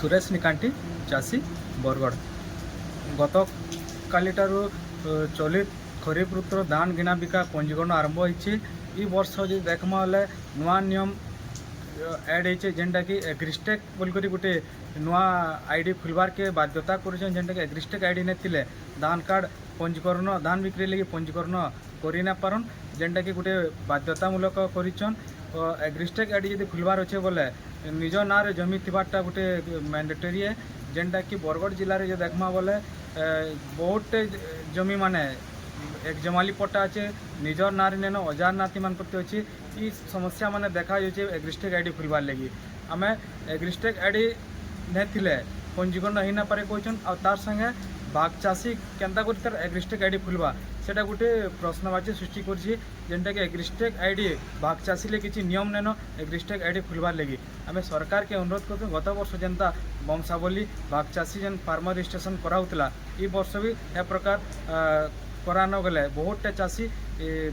सुरेश निकांटी चाषी बरगढ़ गत कालीटारू चलित खरीफ ऋतुर धान गिना बिका पंजीकरण आरंभ होती। वर्ष जो देखमा बेले नुआ नियम एड होचे जेनटा कि एग्रिस्टेक बोलकर गोटे नुआ आईडी खुलबार के बाध्यता करें जेनटा कि एग्रिस्टेक आईडी नहीं धान कार्ड पंजीकरण धान बिक्री लगी पंजीकरण करना पारन जेनटा कि गोटे बाध्यतामूलक करिछन। एग्रिस्टेक आईडी यदि खुलबार अच्छे बोले निज ना जमी थीबारटा गोटे मैंडेटरी है जेनटा कि बरगढ़ जिले में जो देखमा बोले बहुत जमी माने एक जमाली पट्टा अच्छे निजर नारी नेन अजार नाती मान प्रति अच्छी ये समस्या माने देखा जाए एग्रिस्टेक आईडी खुलबार लगी आम एग्रिस्टेक आईडी नहीं पंजीकरण हो ना पारे कहन आ तार संगे बाघ चाषी केन्ता कर एग्रिस्टेक आईडी खुलवा सेटा गोटे प्रश्नवाची सृष्टि करटा कि एग्रिस्टेक आईडी बाघ चाषी ले किसी नियम नेन एग्रिस्टेक आईडी खुलबार लगी आम सरकार के अनुरोध कर गत वर्ष जेनता वंशावली बाघ चाषी जेन फार्मर रजिस्ट्रेशन कराऊला ये वर्ष भी ए प्रकार करान गले बहुत चाषी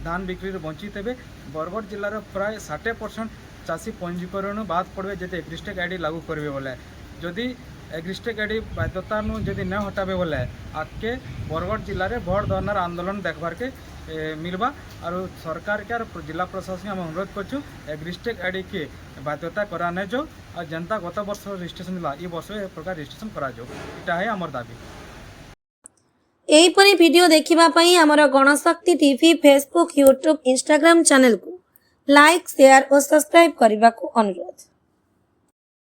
धान बिक्री वंचित हे। बरगढ़ जिलार प्राय 60% चाषी पंजीकरण बाद पड़े जब एग्रिस्टेक आईडी लागू करेंगे बोले जदि एग्रिस्टेक आईडी बाध्यता जदि न हटाबे बोले आगे बरगढ़ जिले में बड़ धरनार आंदोलन देखबार के मिलवा और सरकार के और जिला प्रशासन हम अनुरोध करूँ एग्रिस्टेक आईडी के बाध्यता कराने जो और जनता गत वर्ष रजिस्ट्रेशन ये वर्ष ए प्रकार रजिस्ट्रेशन करा यहाँ है आमर दाबी। एहीपरि वीडियो देखिबा पई हमर Ganashakti TV Facebook YouTube Instagram channel को लाइक शेयर और सब्सक्राइब करने को अनुरोध।